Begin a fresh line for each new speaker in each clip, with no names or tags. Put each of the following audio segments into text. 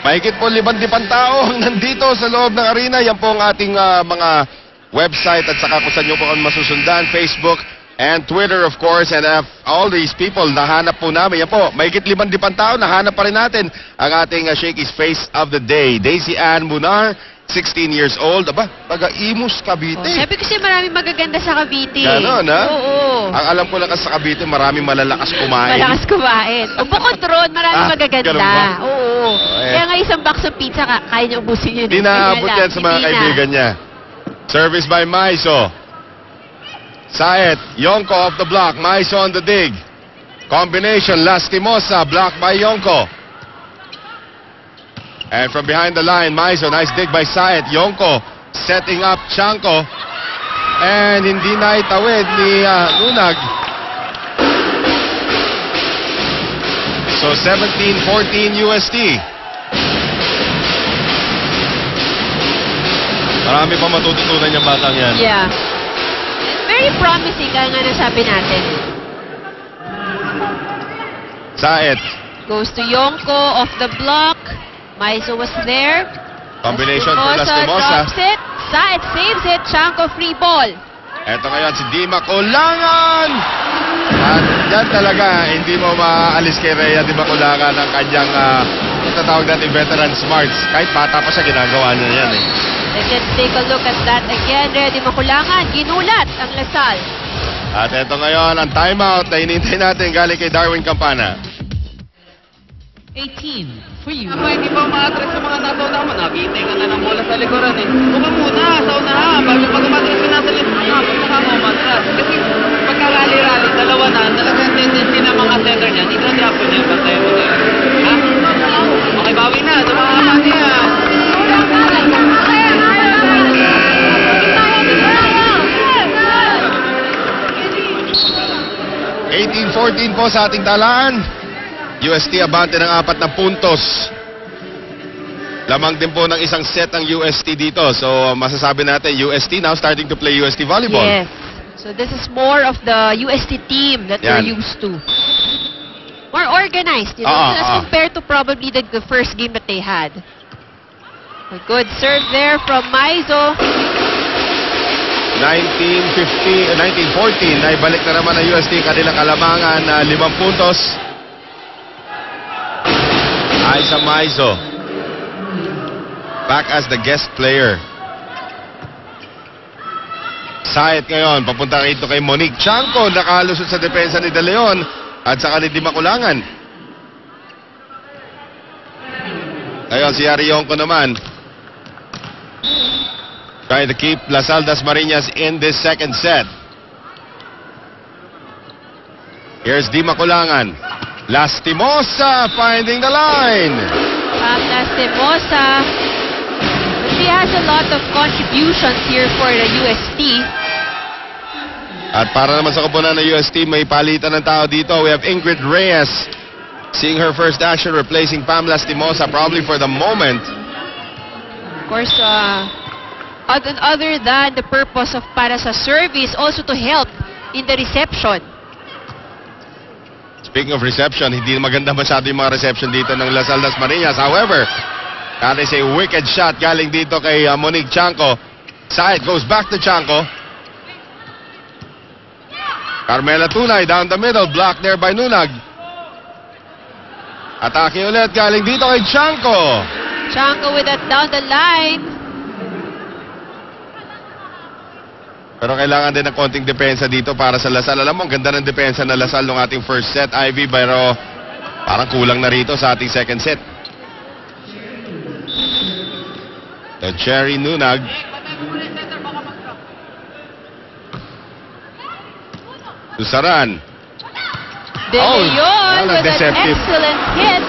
Mahigit po 5,000 tao nandito sa loob ng arena. Yan po ang ating mga website at saka kung saan nyo po kami masusundan, Facebook and Twitter of course. And all these people, nahanap po namin. Yan po, mahigit 5,000 tao, nahanap pa rin natin ang ating Shakey's Face of the Day. Daisy Ann Munar, 16 years old. Aba, taga-Imus, Cavite.
Sabi ko siya maraming magaganda sa Cavite.
Ganon, ha?
Oo.
Ang alam ko lang kasi sa Cavite, maraming malalakas kumain.
Malakas kumain. O bukod ron, maraming magaganda.
ganun ba?
Oo. Kaya nga isang box of pizza, kaya niya ubusin yun.
Hindi naabot yan sa mga kaibigan niya. Service by Maiso. Saet, Yonko off the block. Maiso on the dig. Combination, Lastimosa, blocked by Yonko. And from behind the line, Maiso, nice dig by Saet. Yonko setting up Chanko. And hindi na itawid ni Nunag. So 17-14 UST. Marami pa matututunan yung batang yan.
Yeah. Very promising, kaya nga nasabi natin.
Saet.
Goes to Yonko, off the block. Maiso was there.
Combination for Lastimosa.
Drops it. Saet saves it. Chanko free ball.
Ito ngayon si Dima Kulangan. At yan talaga, hindi mo maalis kay Rhea Dima Kulangan ang kanyang tatawag natin veteran smarts. Kahit bata pa siya, ginagawa niya yan eh.
Let's take a look at that again. Ready Makulangan. Ginulat ang Lasal.
At ito ngayon ang timeout na hinintay natin galing kay Darwin Campana.
18 for you.
Ako hindi pa umatras sa mga nasa unahan mo. Nakihintay ka na ng bola sa likuran eh. Buka muna sa unahan. Bago pag umatras ka nasa likuran, pagka mo umatras. Kasi pagka-rally-rally, dalawa na, talagang tendency ng mga center niyan. Ito-drop mo niya, basta mo niya. Ha? Okay, bawi na. Tumama niya.
18-14 po sa ating talaan. UST abante ng 4 na puntos. Lamang din po ng isang set ang UST dito. So masasabi natin UST now starting to play UST volleyball.
Yes. So this is more of the UST team that we're used to. More organized, you know, as compared to probably the first game that they had. A good serve there from Maiso.
19-14, naibalik na naman ng UST kanilang kalamangan na 5 puntos. Aiza Maiso back as the guest player. Saet ngayon, papunta rito kay Monique Chanko, nakalusot sa depensa ni De Leon at saka ni Dima Kulangan. Ngayon si Yari Yonko naman trying to keep Lasal Dasmariñas in this second set. Here's Dima Kulangan. Lastimosa finding the line.
Lastimosa. She has a lot of contributions here for the UST.
At para naman sa koponan ng UST, may palitan ng tao dito. We have Ingrid Reyes seeing her first action replacing Pam Lastimosa probably for the moment.
Of course, other than the purpose of para sa service, also to help in the reception.
Speaking of reception, hindi maganda masyado yung mga reception dito ng Lasal Dasmariñas. However, that is a wicked shot galing dito kay Monique Chanko. Side goes back to Chanko. Carmela Tunay down the middle, blocked there by Nunag. Atake ulit galing dito kay Chanko.
Chanko with that down the line.
Pero kailangan din ng konting depensa dito para sa Lasal. Alam mo, ang ganda ng depensa na Lasal nung ating first set, Ivy, pero parang kulang na rito sa ating second set. The Cherry Nunag. Susaran.
De Leon with an
deceptive.
excellent hit.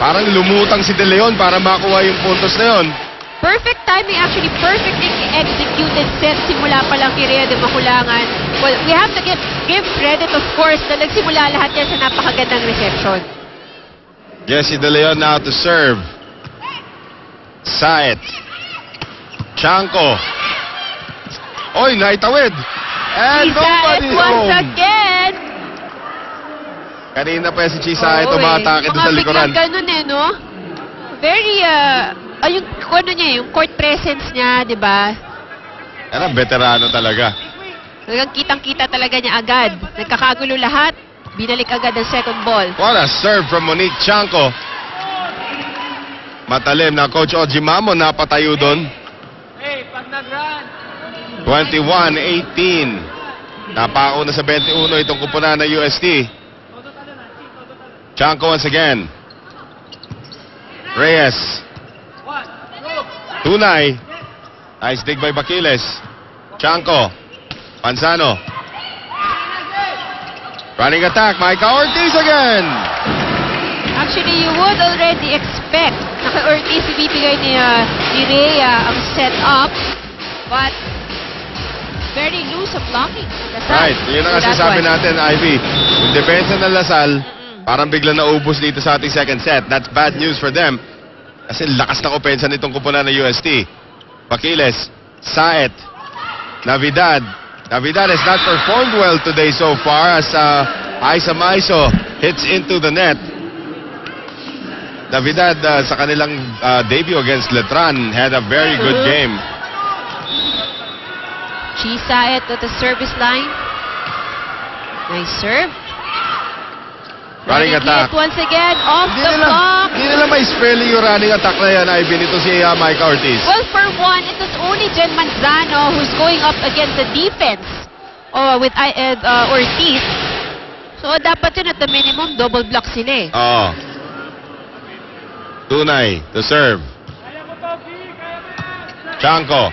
Parang lumutang si De Leon para makuha yung puntos na yun.
Perfect timing, actually perfectly executed set simula pa lang kay Rhea de Makulangan. Well, we have to give credit, of course, na nagsimula lahat yan sa napakagandang reception.
Jessie De Leon now to serve. Saet. Chanko. Oy, naitawid. And nobody
once
home.
again.
Kanina pa si Chisaet umatake doon sa likuran.
Mga biglang ganun eh, no? Very, yung ano niya, yung court presence niya, di ba?
Ano, veterano talaga.
Talagang kitang-kita talaga niya agad. Nagkakagulo lahat. Binalik agad ang second ball.
What a serve from Monique Chanco. Matalim na Coach Oji Mamon napatayo doon.
Hey, pag nag-run.
21-18. Napako na sa 21 itong kupunan ng UST. Chanco once again. Reyes. Tunay. Nice dig by Baquiles. Chanco. Panzano. Running attack. Micah Ortiz again.
Actually, you would already expect na kay Ortiz ibibigay ni Rhea ang set-up. But, very loose ang blocking.
Right. Yun ang sasabi natin, Ivy. Yung depensa ng Lasal, parang bigla naubos dito sa ating second set. That's bad news for them. Kasi lakas ng opensa nitong kupunan ng UST. Baquiles, Saet, Navidad. Navidad has not performed well today so far as Aiza Maizo hits into the net. Navidad sa kanilang debut against Letran had a very good game.
Chi Saet at the service line. Nice serve.
Running attack.
Once again, off the block.
Hindi nila may spelling yung running attack na yan, Ivy, nito si Micah Ortiz.
Well, for one, it was only Jen Manzano who's going up against the defense with Ortiz. So, dapat yun at the minimum, double block sila eh.
Oo. Tunay, to serve. Chanco.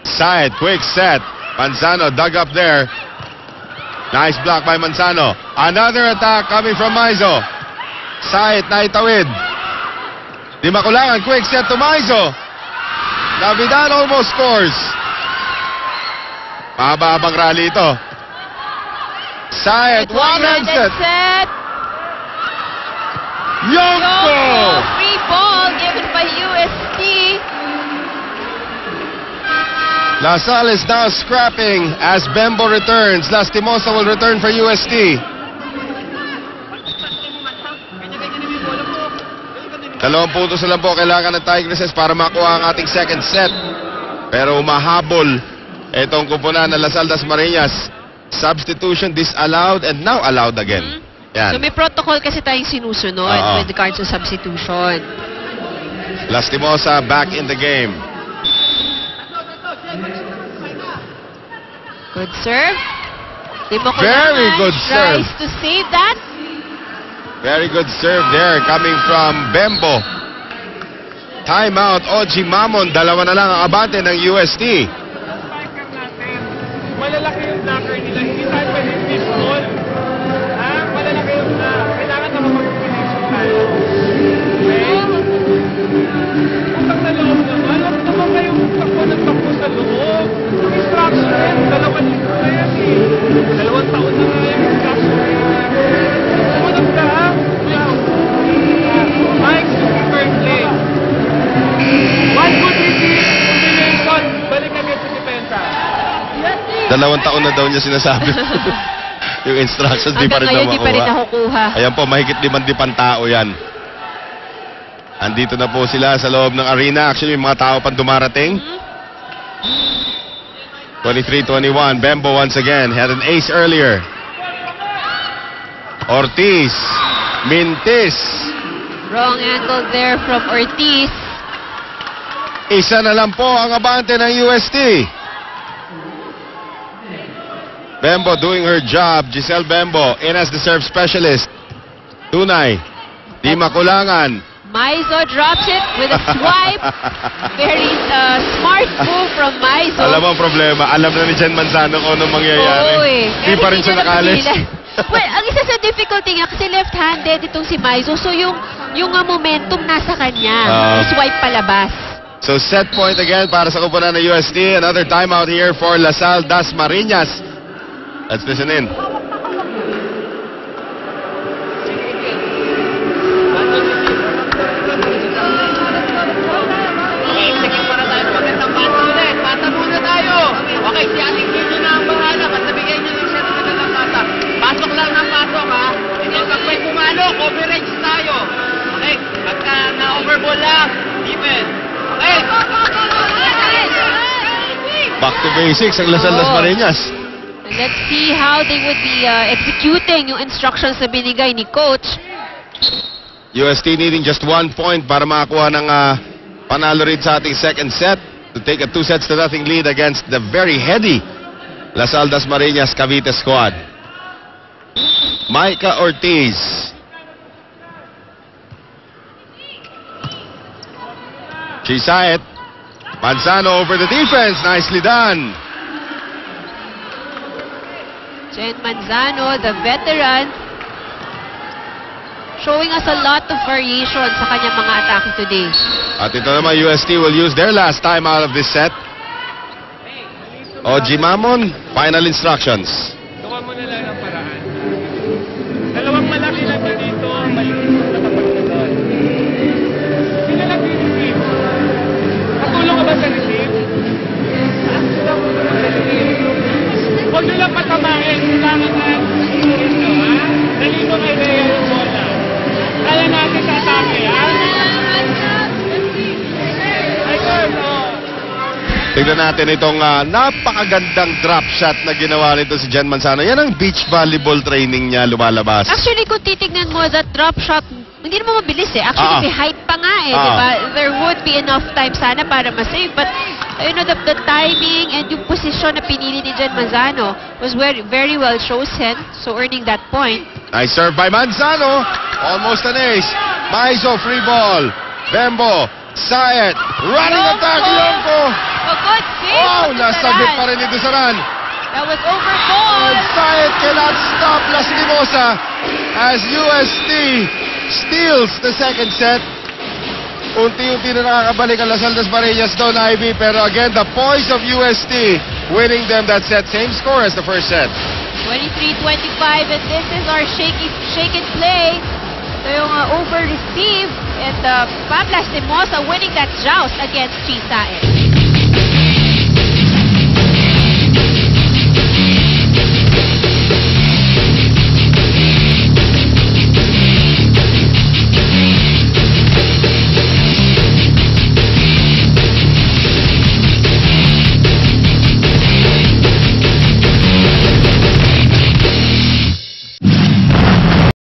Side, quick set. Manzano dug up there. Nice block by Manzano. Another attack coming from Maizo. Side, naitawid. Di makulangan, quick set to Maizo. Navidad almost scores. Mahaba-habang rally ito. Side, one-hand set. Yonko!
Free ball given by UST.
Lasal is now scrapping as Bembo returns. Lastimosa will return for UST. Dalawang puntos na lang po kailangan ng Tigresses para makuha ang ating second set. Pero umahabol itong kupunan ng Lasal Dasmariñas. Substitution disallowed and now allowed again. Yan.
So may protocol kasi tayong sinusunod with regards to substitution.
Lastimosa back in the game.
Good serve.
Very good serve.
Tries to save that.
Very good serve there coming from Bembo. Timeout, Oji Mamon. Dalawa na lang ang abante ng UST.
Malalaki yung blocker nila. Hindi tayo pwede baseball. Malalaki yung kailangan na makapag-finish tayo. Okay? Utang na loob naman. Huwag naman kayong takbo ng takbo sa loob. Ang instruction na yan, 2 linggo na yan eh. 2 taon na nga yung instruction na yan. Sumunod ka ha? Mike, super play. One good receive, combination, balik agad sa depensa.
2 taon na daw niya sinasabi. Yung instructions di pa rin
Hanggang ngayon, di pa rin
nakukuha.
nakukuha.
Ayan po, mahigit 5,000 tao yan. Andito na po sila sa loob ng arena. Actually, may mga tao pang dumarating. 23-21. Bembo once again. Had an ace earlier. Ortiz. Mintis.
Wrong angle there from Ortiz.
Isa na lang po ang abante ng UST. Bembo doing her job. Giselle Bembo in as the serve specialist. Tunay. Di makulangan.
Maizo drops it with a swipe. Very smart move from Maizo.
Alam mo ang problema. Alam na ni Jen Manzano kung anong mangyayari.
Oo eh.
Di pa rin siya nakalis.
Well, ang isa sa difficulty nga kasi left-handed itong si Maizo. So yung momentum nasa kanya. Swipe palabas.
So set point again para sa kupunan ng UST. Another timeout here for Lasal Dasmariñas. Let's listen in.
Okay, si ating video na ang bahala. Basta bigay nyo yung certificate ng bata. Pasok lang ng pasok, ha? Hindi, pag may pumalo, coverage tayo. Okay? Pagka na-overball lang,
Back to basics ang Lasal Las
Oo.
Marinas.
And let's see how they would be executing yung instructions na binigay ni Coach.
UST needing just 1 point para makakuha ng panalo rin sa ating second set to take a 2-0 lead against the very heady Lasal Las Marinas Cavite squad. Micah Ortiz. Chisaet. Manzano over the defense. Nicely done.
Jen Manzano, the veteran, showing us a lot of variation sa kanyang mga atake today.
At ito naman, UST will use their last time out of this set. Oji Mamon, final instructions.
Gawa mo na lang ng paraan. Dalawang malaki lang na dito, maliit na kapag na doon. Sino lang receive? Katulong ka ba sa receive? Huwag nyo lang patamahin. Kailangan na ito, ha? Nalito kay Rhea yung bola. Kaya natin sa atake, ha? Ay, girl, oh.
Tignan natin itong napakagandang drop shot na ginawa nito si Jen Manzano. Yan ang beach volleyball training niya lumalabas.
Actually, kung titignan mo, that drop shot, hindi naman mabilis eh. Actually, may height pa nga eh, di ba? There would be enough time sana para ma-save. But, you know, the timing and yung position na pinili ni Jen Manzano was very well chosen. So, earning that point.
Nice serve by Manzano. Almost an ace. Maizo, free ball. Bembo, Sayet, running attack, Yonko.
A good save.
Wow,
from
nasabit
Dusaran.
pa rin ni Dusaran.
That was over ball.
And Sayet cannot stop Lastimosa as UST steals the second set. Unti-unti na nakakabalik ang Lasal Las Marinas doon, Ivy. Pero again, the poise of UST winning them that set. Same score as the first set.
23-25, and this is our shake and play. Ito yung over-receive, and Pam Lastimosa winning that joust against Chisaet.